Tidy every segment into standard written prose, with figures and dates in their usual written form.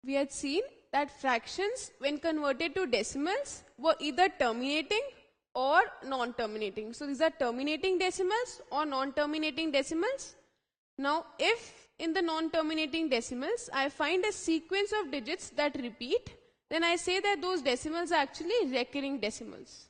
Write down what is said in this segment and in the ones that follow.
we had seen that fractions when converted to decimals were either terminating or non-terminating. So these are terminating decimals or non-terminating decimals. Now if in the non-terminating decimals I find a sequence of digits that repeat, then I say that those decimals are actually recurring decimals.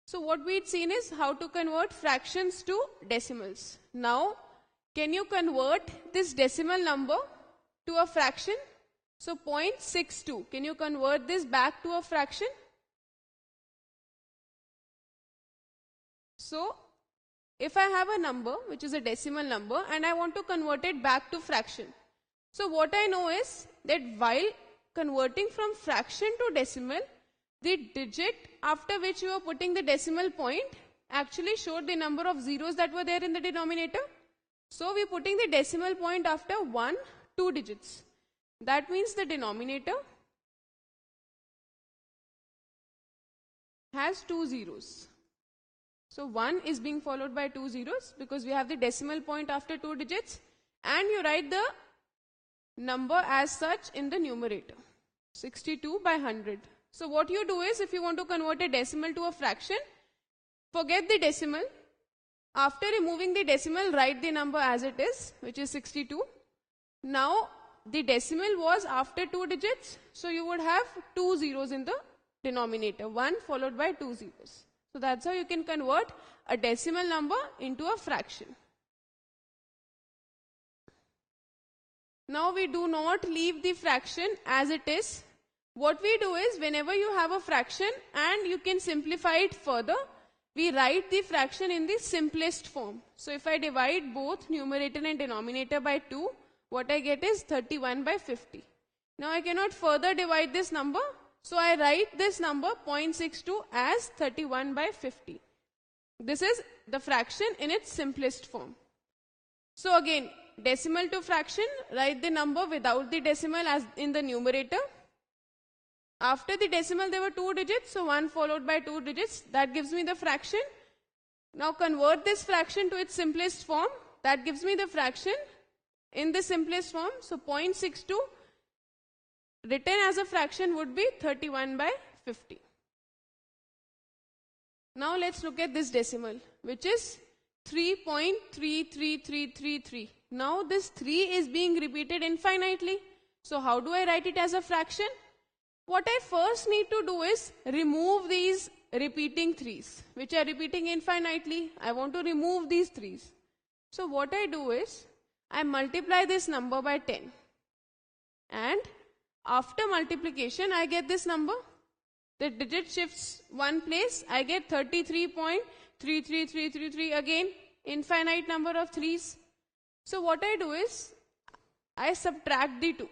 So what we'd seen is how to convert fractions to decimals. Now, can you convert this decimal number to a fraction? So 0.62, can you convert this back to a fraction? So, if I have a number which is a decimal number and I want to convert it back to fraction. So what I know is that while converting from fraction to decimal, the digit after which you are putting the decimal point actually showed the number of zeros that were there in the denominator. So we are putting the decimal point after 1, 2 digits. That means the denominator has 2 zeros. So 1 is being followed by 2 zeros because we have the decimal point after 2 digits, and you write the number as such in the numerator, 62 by 100. So what you do is, if you want to convert a decimal to a fraction, forget the decimal. After removing the decimal, write the number as it is, which is 62. Now the decimal was after 2 digits, so you would have 2 zeros in the denominator, 1 followed by 2 zeros. So that's how you can convert a decimal number into a fraction. Now we do not leave the fraction as it is. What we do is, whenever you have a fraction and you can simplify it further, we write the fraction in the simplest form. So if I divide both numerator and denominator by 2, what I get is 31 by 50. Now I cannot further divide this number, so I write this number 0.62 as 31 by 50. This is the fraction in its simplest form. So again, decimal to fraction, write the number without the decimal as in the numerator. After the decimal there were 2 digits, so 1 followed by 2 digits, that gives me the fraction. Now convert this fraction to its simplest form, that gives me the fraction in the simplest form. So 0.62 written as a fraction would be 31 by 50. Now let's look at this decimal, which is 3.33333. Now this 3 is being repeated infinitely. So how do I write it as a fraction? What I first need to do is remove these repeating 3's, which are repeating infinitely. I want to remove these 3's. So what I do is, I multiply this number by 10. And after multiplication, I get this number. The digit shifts one place. I get 33.33333 again, infinite number of 3's. So what I do is, I subtract the 2.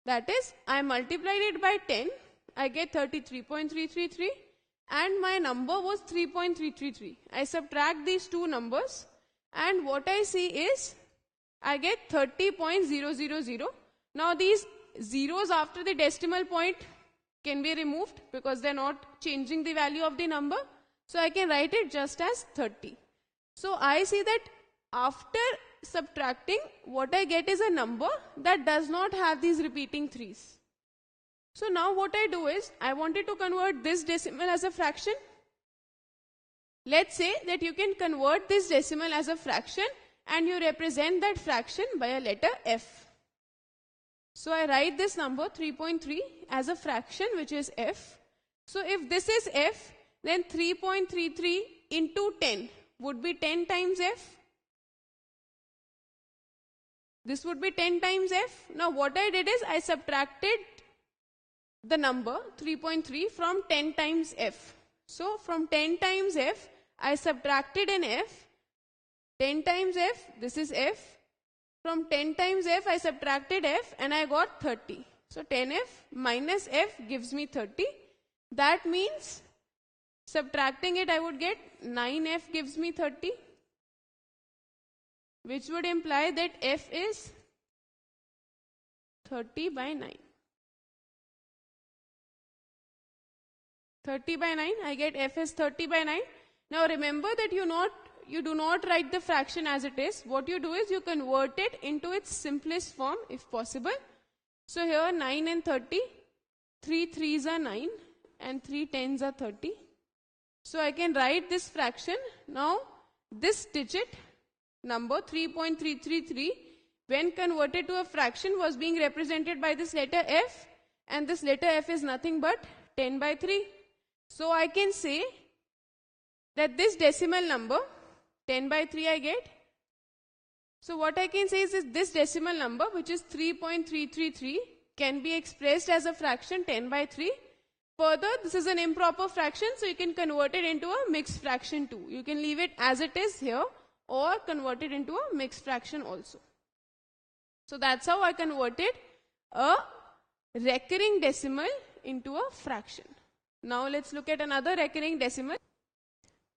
That is, I multiplied it by 10, I get 33.333, and my number was 3.333. I subtract these two numbers, and what I see is, I get 30.000. Now these zeros after the decimal point can be removed because they are not changing the value of the number. So I can write it just as 30. So I see that after subtracting, what I get is a number that does not have these repeating 3's. So now what I do is, I wanted to convert this decimal as a fraction. Let's say that you can convert this decimal as a fraction and you represent that fraction by a letter F. So I write this number 3.3 as a fraction, which is F. So if this is F, then 3.33 into 10 would be 10 times F. This would be 10 times F. Now what I did is, I subtracted the number 3.3 from 10 times F. So from 10 times F, I subtracted an F. 10 times F, this is F. From 10 times F, I subtracted F and I got 30. So 10F minus F gives me 30. That means, subtracting it, I would get 9F gives me 30. Which would imply that F is 30 by 9. 30 by 9, I get F is 30 by 9. Now remember that you do not write the fraction as it is. What you do is, you convert it into its simplest form if possible. So here 9 and 30, 3 3s are 9 and 3 10s are 30. So I can write this fraction. Now this digit number 3.333 when converted to a fraction was being represented by this letter f, and this letter f is nothing but 10 by 3. So I can say that this decimal number 10 by 3 I get. So what I can say is this decimal number, which is 3.333, can be expressed as a fraction 10 by 3. Further, this is an improper fraction, so you can convert it into a mixed fraction too. You can leave it as it is here or convert it into a mixed fraction also. So that's how I converted a recurring decimal into a fraction. Now let's look at another recurring decimal.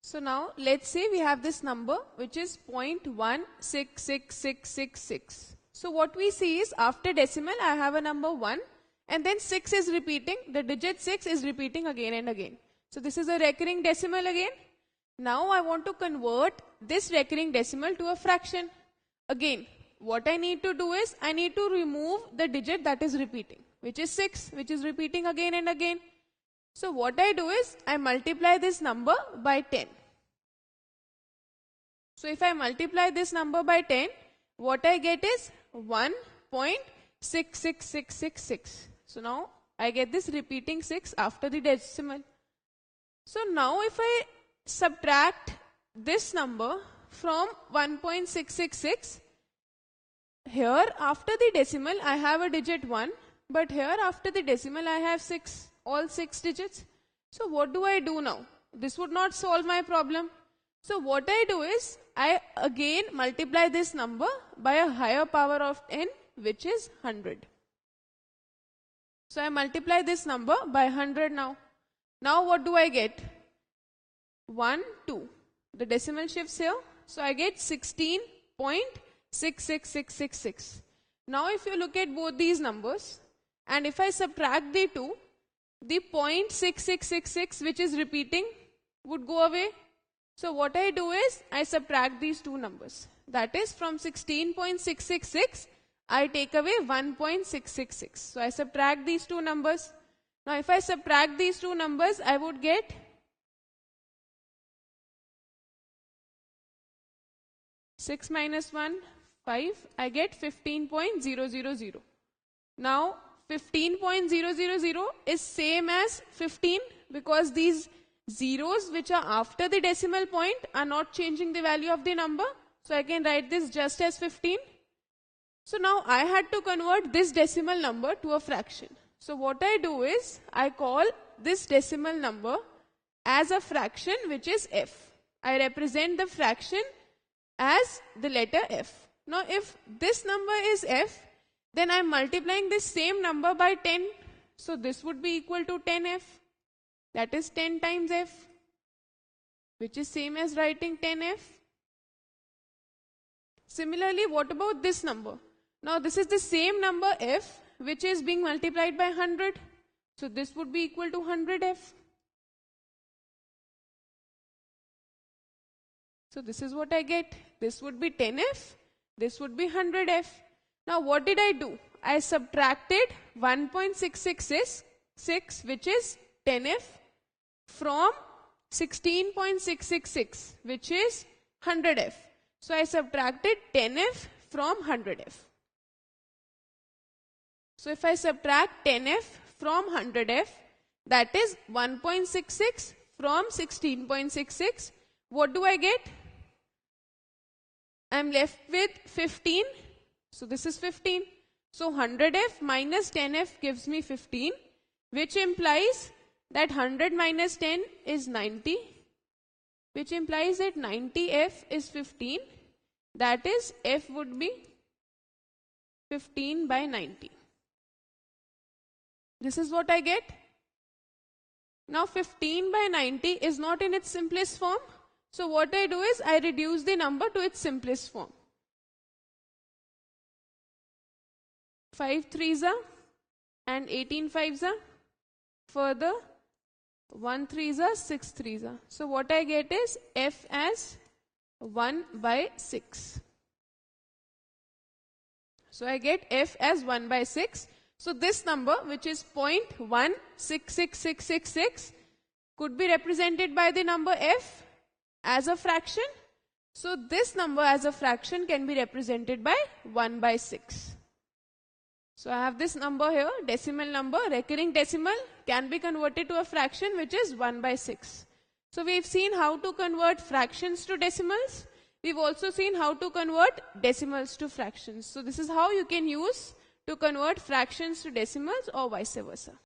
So now let's say we have this number which is 0.166666. So what we see is after decimal I have a number 1 and then 6 is repeating, the digit 6 is repeating again and again. So this is a recurring decimal again. Now I want to convert this recurring decimal to a fraction. Again, what I need to do is I need to remove the digit that is repeating, which is 6, which is repeating again and again. So what I do is I multiply this number by 10. So if I multiply this number by 10, what I get is 1.66666. So now I get this repeating 6 after the decimal. So now if I subtract this number from 1.666, here after the decimal I have a digit 1, but here after the decimal I have 6, all 6 digits. So what do I do now? This would not solve my problem. So what I do is I again multiply this number by a higher power of 10, which is 100. So I multiply this number by 100 now. Now what do I get? 1, 2. The decimal shifts here. So I get 16.66666. Now if you look at both these numbers and if I subtract the two, the 0.6666 which is repeating would go away. So what I do is I subtract these two numbers. That is from 16.666 I take away 1.666. So I subtract these two numbers. Now if I subtract these two numbers I would get 6 minus 1, 5. I get 15.000. Now 15.000 is same as 15 because these zeros which are after the decimal point are not changing the value of the number. So I can write this just as 15. So now I had to convert this decimal number to a fraction. So what I do is I call this decimal number as a fraction which is f. I represent the fraction as the letter f. Now if this number is f, then I am multiplying this same number by 10. So this would be equal to 10f. That is 10 times f, which is same as writing 10f. Similarly, what about this number? Now this is the same number f which is being multiplied by 100. So this would be equal to 100f. So this is what I get. This would be 10f. This would be 100f. Now what did I do? I subtracted 1.666 which is 10f from 16.666 which is 100f. So I subtracted 10f from 100f. So if I subtract 10f from 100f, that is 1.66 from 16.66, what do I get? I am left with 15. So this is 15. So 100f minus 10f gives me 15, which implies that 100 minus 10 is 90, which implies that 90f is 15. That is, f would be 15 by 90. This is what I get. Now 15 by 90 is not in its simplest form. So what I do is I reduce the number to its simplest form. 5 threes are and 18 fives are. Further, 1 threes are, 6 threes are. So what I get is f as 1 by 6. So I get f as 1 by 6. So this number, which is 0.166666, could be represented by the number f as a fraction. So this number as a fraction can be represented by 1 by 6. So I have this number here, decimal number, recurring decimal can be converted to a fraction which is 1 by 6. So we've seen how to convert fractions to decimals. We've also seen how to convert decimals to fractions. So this is how you can use to convert fractions to decimals or vice versa.